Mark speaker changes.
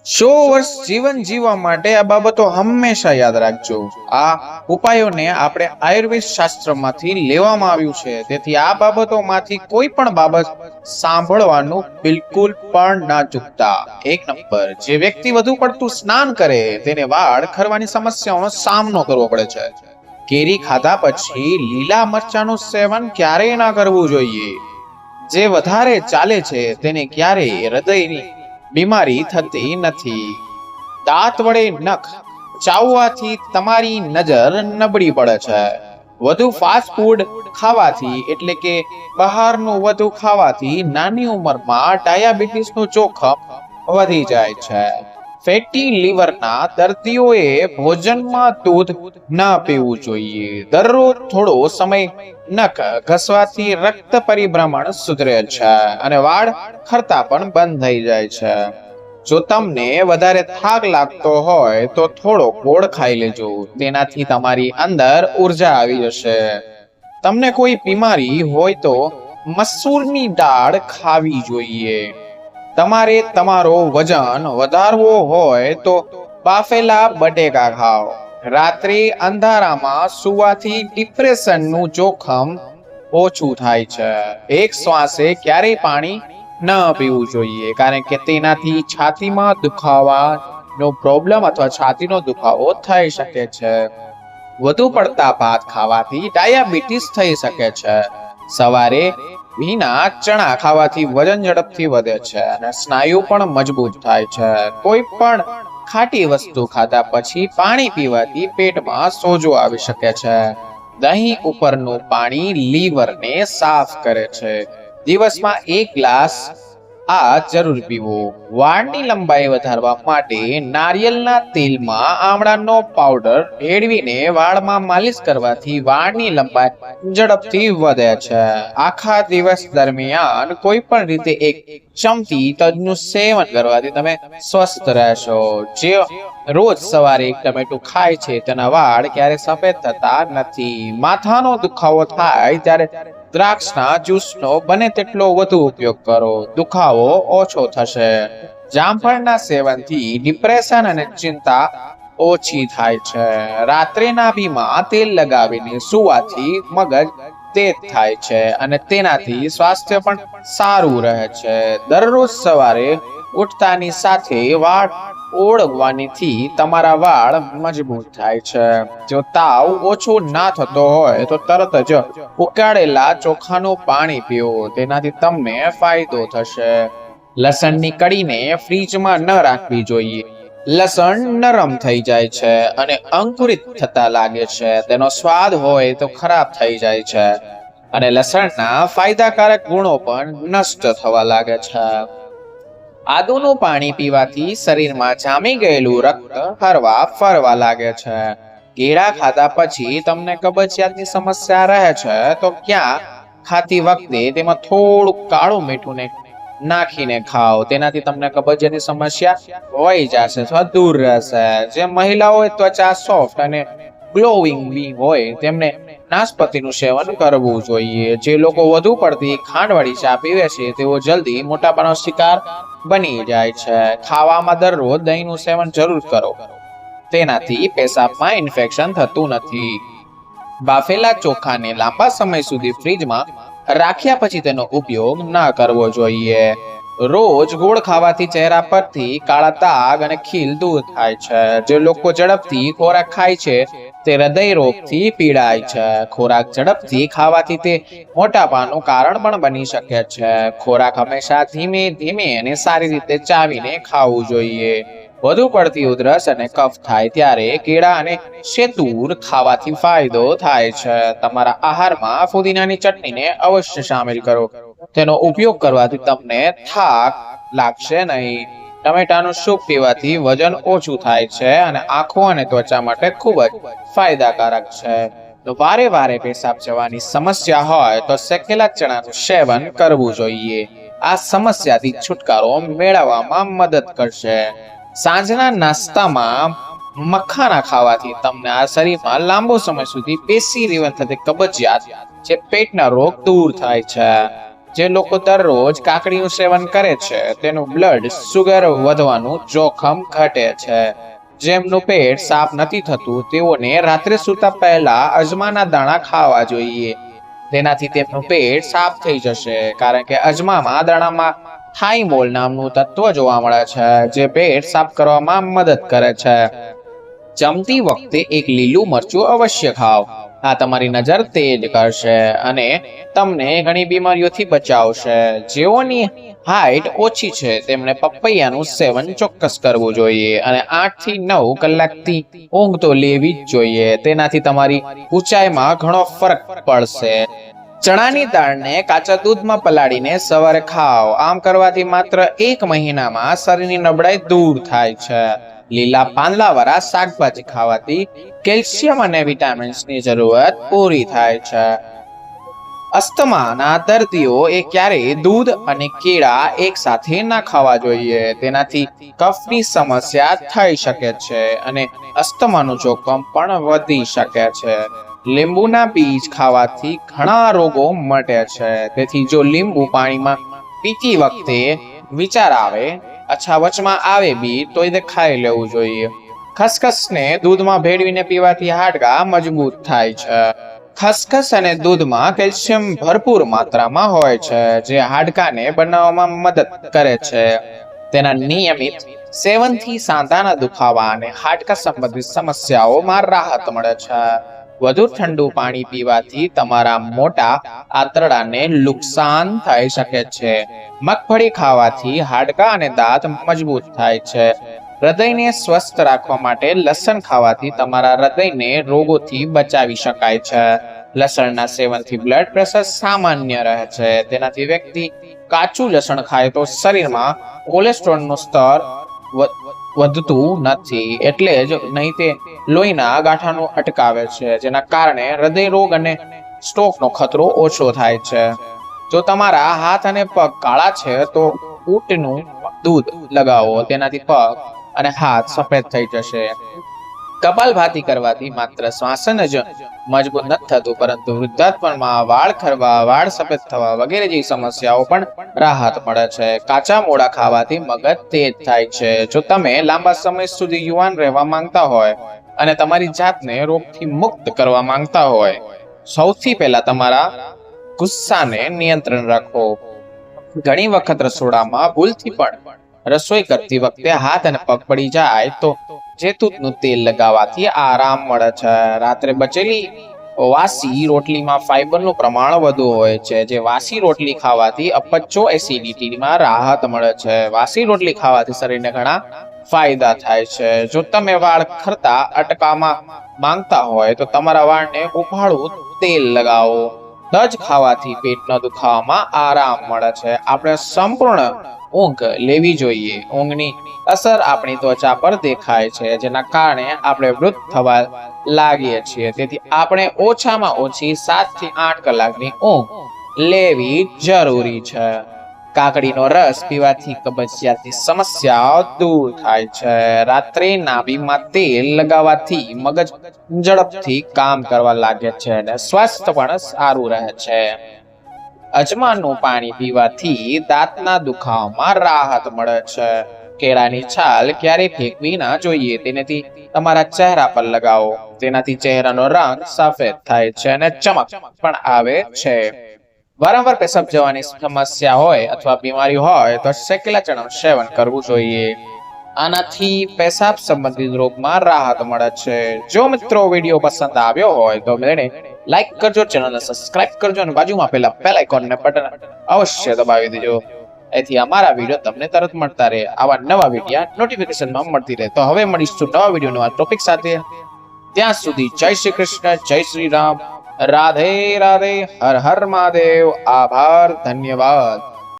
Speaker 1: 100 વર્ષ જીવન જીવવા માટે આ બાબતો હંમેશા યાદ રાખજો। આ ઉપાયોને આપણે આયુર્વેદ શાસ્ત્રમાંથી લેવામાં આવ્યું છે, તેથી આ બાબતોમાંથી કોઈ પણ બાબત સાંભળવાનું બિલકુલ પણ ના ચૂકતા। 1 નંબર, જે વ્યક્તિ વધુ પડતું સ્નાન કરે તેને વાળ ખરવાની સમસ્યાઓનો સામનો કરવો પડે છે। કેરી ખાધા પછી લીલા મરચાનું સેવન ક્યારેય ના કરવું જોઈએ। જે વધારે ચાલે છે તેને ક્યારેય હૃદયની બીમારી થતી નથી। દાંત વડે નખ ચાવવાથી તમારી નજર નબળી પડે છે। વધુ ફાસ્ટ ફૂડ ખાવાથી એટલે કે બહારનું વધુ ખાવાથી નાની ઉંમરમાં ડાયાબિટીસનું જોખમ વધી જાય છે। ફેટી લીવરના દર્દીઓએ ભોજનમાં દૂધ ન પીવું જોઈએ। દરરોજ થોડો સમય નખ ઘસવાથી રક્ત પરિભ્રમણ સુધરે છે અને વાળ ખરતા પણ બંધ થઈ જાય છે। જો તમને વધારે થાક લાગતો હોય તો થોડો ગોળ ખાઈ લેજો, તેનાથી તમારી અંદર ઉર્જા આવી જશે। તમને કોઈ બીમારી હોય તો મસૂરની દાળ ખાવી જોઈએ। તમારે તમારો વજન વધારવો હોય તો બાફેલા બટેકા ખાઓ। રાત્રે અંધારામાં સુવાથી ડિપ્રેશનનું જોખમ ઓછું થાય છે। એક શ્વાસે ક્યારેય પાણી ન પીવું જોઈએ, કારણ કે તેનાથી છાતીમાં દુખાવાનો પ્રોબ્લેમ અથવા છાતીનો દુખાવો થઈ શકે છે। વધુ પડતા ભાત ખાવાથી ડાયાબિટીસ થઈ શકે છે। સવારે ભીના ચણા ખાવાથી વજન ઝડપથી વધે છે અને સ્નાયુ પણ મજબૂત થાય છે। કોઈ પણ ખાટી વસ્તુ ખાધા પછી પાણી પીવાથી પેટમાં સોજો આવી શકે છે। દહીં ઉપરનું પાણી લીવરને સાફ કરે છે। દિવસમાં 1 ગ્લાસ આ જરૂર પીવો। વાળની લંબાઈ વધારવા માટે નારિયેળના તેલમાં આમળાનો પાવડર ભેળવીને વાળમાં માલિશ કરવાથી વાળની લંબાઈ ઝડપથી વધે છે। આખા દિવસ દરમિયાન કોઈ પણ રીતે 1 ચમચી તજનું સેવન કરવાથી તમે સ્વસ્થ રહેશો। જે રોજ સવારે 1 ટમેટું ખાય છે તેના વાળ ક્યારે સફેદ થતા નથી। માથાનો દુખાવો થાય ત્યારે દ્રાક્ષના જ્યુસનો બને તેટલો વધુ ઉપયોગ કરો, દુખાવો ઓછો થશે। જામફળના સેવનથી ડિપ્રેશન અને ચિંતા ઓછી થાય છે। રાત્રે નાભીમાં તેલ લગાવીને સુવાથી મગજ તેજ થાય છે અને તેનાથી સ્વાસ્થ્ય પણ સારું રહે છે। દરરોજ સવારે ઉઠતાની સાથે વાળ ઓળવવાથી તમારા વાળ મજબૂત થાય છે। જો તાવ ઓછો ના થતો હોય તો તરત જ ઉકાળેલા ચોખાનું પાણી પીવો, તેનાથી તમને ફાયદો થશે। લસણની કળીને ફ્રીજમાં ન રાખવી જોઈએ। લસણ નરમ થઈ જાય છે અને અંકુરિત થતા લાગે છે। તેનો સ્વાદ હોય તો ખરાબ થઈ જાય છે અને લસણના ફાયદાકારક ગુણો પણ નષ્ટ થવા લાગે છે। આદુનું પાણી પીવાથી શરીરમાં જામી ગયેલું રક્ત હરવા ફરવા લાગે છે। કેળા ખાધા પછી તમને કબજિયાતની સમસ્યા રહે છે તો ક્યાં ખાતી વખતે તેમાં થોડું કાળું મીઠું નાખીને ખાઓ, તેનાથી તમને કબજિયાતની સમસ્યા વહી જશે અથવા દૂર રહેશે। જે મહિલાઓએ ત્વચા સોફ્ટ અને ગ્લોઈંગ બી હોય તેમને નાશપતીનું સેવન કરવું જોઈએ। જે લોકો વધુ પડતી ખાંડવાળી ચા પીવે છે તેઓ જલ્દી મોટાપાનો શિકાર બની જાય છે। ખાવામાં દરરોજ દહીંનું સેવન જરૂર કરો, તેનાથી પેશાબમાં ઇન્ફેક્શન થતું નથી। બાફેલા ચોખાને લાંબા સમય સુધી ફ્રીજમાં રાખ્યા પછી તેનો ઉપયોગ ન કરવો જોઈએ। રોજ ગોળ ખાવાથી ચહેરા પરથી કાળા દાગ અને ખીલ દૂર થાય છે। જે લોકો ઝડપથી ખોરાક ખાય છે તે હૃદય રોગથી પીડાય છે। ખોરાક ઝડપથી ખાવાથી તે મોટાપાનું કારણ પણ બની શકે છે। ખોરાક હંમેશા ધીમે ધીમે અને સારી રીતે ચાવીને ખાવું જોઈએ। વધુ પડતી ઉધરસ અને કફ થાય ત્યારે કેળા અને શેતૂર ખાવાથી ફાયદો થાય છે। તમારા આહારમાં ફુદીનાની ચટણીને અવશ્ય સામેલ કરો, તેનો ઉપયોગ કરવાથી તમને થાક લાગશે નહીં। ટમેટાનું સૂપ પીવાથી વજન ઓછું થાય છે અને આંખો અને ત્વચા માટે ખૂબ જ ફાયદાકારક છે। તો વારે વારે પેશાબ જવાની સમસ્યા હોય તો શેકેલા ચણાનું સેવન કરવું જોઈએ। આ સમસ્યાથી છુટકારો મેળવવામાં મદદ કરશે। સાંજના નાસ્તામાં મખાના ખાવાથી તમને આ શરીરમાં લાંબો સમય સુધી પેશી રીવન થતી કબજિયાત જે પેટના રોગ દૂર થાય છે। જે લોકો દરરોજ કાકડીનું સેવન કરે છે તેનું બ્લડ સુગર વધવાનું જોખમ ઘટે છે. જેમનું પેટ સાફ નથી થતું તેઓને રાત્રે સૂતા પહેલા અજમાના દાણા ખાવા જોઈએ. તેનાથી તેમનું પેટ સાફ થઈ જશે, કારણ કે અજમામાં દાણામાં થાઇમોલ નામનું તત્વ જોવા મળે છે જે પેટ સાફ કરવામાં મદદ કરે છે. જમતી વખતે એક લીલું મરચું અવશ્ય ખાઓ. આ તમારી નજર તેજ કરશે અને તમને ઘણી બીમારીઓથી બચાવશે. જેઓની હાઈટ ઓછી છે તેમણે પપૈયાનું સેવન ચોક્કસ કરવું જોઈએ અને 8 થી 9 કલાકથી ઊંઘ તો લેવી જ જોઈએ. તેનાથી તમારી ઊંચાઈમાં ઘણો ફરક પડશે. ચણાની દાળને કાચા દૂધમાં પલાળીને સવારે ખાઓ. આમ કરવાથી માત્ર 1 મહિનામાં શરીરની નબળાઈ દૂર થાય છે. લીલા પાંદડાવાળા શાકભાજી ખાવાથી કેલ્શિયમ અને વિટામિન્સની જરૂરત પૂરી થાય છે. અસ્થમાના દર્દીઓએ ક્યારેય દૂધ અને કેળા એક સાથે ના ખાવા જોઈએ. તેનાથી કફની સમસ્યા થઈ શકે છે અને અસ્થમાનું જોખમ પણ વધી શકે છે. લીંબુના બીજ ખાવાથી ઘણા રોગો મટે છે. તેથી જો લીંબુ પાણીમાં પીતી વખતે વિચાર આવે, વચમાં આવે બી, તો એને ખાઈ લેવું જોઈએ. ખસખસને દૂધમાં ભેળવીને પીવાથી હાડકાં મજબૂત થાય છે. ખસખસ અને દૂધમાં કેલ્શિયમ ભરપૂર માત્રામાં હોય છે જે હાડકાને બનાવવામાં મદદ કરે છે. તેના નિયમિત સેવનથી સાંધાના દુખાવા અને હાડકા સંબંધિત સમસ્યાઓમાં રાહત મળે છે. વધુ ઠંડુ પાણી પીવાથી તમારા મોટા આંતરડાને નુકસાન થઈ શકે છે. મગફળી ખાવાથી હાડકાં અને દાંત મજબૂત થાય છે. હૃદયને સ્વસ્થ રાખવા માટે લસણ ખાવાથી તમારા હૃદયને રોગોથી બચાવી શકાય છે. લસણના સેવનથી બ્લડ પ્રેશર સામાન્ય રહે છે. તેનાથી વ્યક્તિ કાચું લસણ ખાય તો શરીરમાં કોલેસ્ટ્રોલનું સ્તર વધતું નથી, એટલે જ નહીં તે લોહીના ગાંઠાનું અટકાવે છે, જેના કારણે હૃદય રોગ અને સ્ટ્રોકનો ખતરો ઓછો થાય છે. જો તમારા હાથ અને પગ કાળા છે તો ઊંટનું દૂધ લગાવો. તેનાથી પગ અને હાથ સફેદ થઈ જશે. કપાલભાતી કરવાથી માત્ર શ્વાસન જ મજબૂત નથી થતું, પરંતુ વૃદ્ધાપ્યમાં વાળ ખરવા, વાળ સફેદ થવા વગેરે જેવી સમસ્યાઓ પણ રાહત મળે છે. કાચા મોળા ખાવાથી મગજ તેજ થાય છે. જો તમે લાંબા સમય સુધી યુવાન રહેવા માંગતા હોય અને તમારી જાતને રોગથી મુક્ત કરવા માંગતા હોય, સૌથી પહેલા તમારા ગુસ્સાને નિયંત્રણ રાખો. ઘણી વખત રસોડામાં ભૂલથી પણ રસોઈ કરતી વખતે હાથ અને પગ પડી જાય તો જૈતુનનું તેલ લગાવવાથી આરામ મળે છે. રાત્રે બચેલી વાસી રોટલીમાં ફાઈબરનું પ્રમાણ વધુ હોય છે, જે વાસી રોટલી ખાવાથી અપચો એસિડિટીમાં રાહત મળે છે. વાસી રોટલી ખાવાથી શરીરને ઘણા ફાયદા થાય છે. જો તમે વાળ ખરતા અટકાવવા માંગતા હોય તો તમારા વાળને ઉફાળું તેલ લગાવો. તજ ખાવાથી પેટના દુખાવામાં આરામ મળે છે. આપણે સંપૂર્ણ ઊંઘ લેવી જોઈએ. ઊંઘની અસર આપણી ત્વચા પર દેખાય છે, જેના કારણે આપણે વૃદ્ધ થવા લાગીએ છીએ. તેથી આપણે ઓછામાં ઓછી 7 થી 8 કલાકની ઊંઘ લેવી જરૂરી છે. કાકડીનો રસ પીવાથી કબજિયાતની સમસ્યા દૂર થાય છે. રાત્રે નાભીમાં તેલ લગાવવાથી મગજ ઝડપથી કામ કરવા લાગે છે અને સ્વાસ્થ્ય પણ સારું રહે છે. અજમાનું પાણી પીવાથી દાંતના દુખાવામાં રાહત મળે છે. કેળાની છાલ ક્યારેય ફેંકવી ના જોઈએ. તેનાથી તમારા ચહેરા પર લગાવો. તેનાથી ચહેરાનો રંગ સફેદ થાય છે અને ચમક પણ આવે છે. વારંવાર પેશાબ જવાની સમસ્યા હોય અથવા બીમારી હોય તો શેકેલા ચણાનું સેવન કરવું જોઈએ. આનાથી પેશાબ સંબંધિત રોગમાં રાહત મળે છે. જો મિત્રો વિડીયો પસંદ આવ્યો હોય તો લાઈક કરજો, ચેનલને સબસ્ક્રાઇબ કરજો અને બાજુમાં પેલા બેલ આઇકોનને બટન અવશ્ય દબાવી દેજો. એથી અમારા વિડીયો તમને તરત મળતા રહે. આવા નવા વિડીયો નોટિફિકેશનમાં મળતી રહે. તો હવે મળીશું નવા વિડીયો નવા ટોપિક સાથે. ત્યાં સુધી જય શ્રી કૃષ્ણ, જય શ્રી રામ, રાધે રાધે, હર હર મહાદેવ. આભાર, ધન્યવાદ.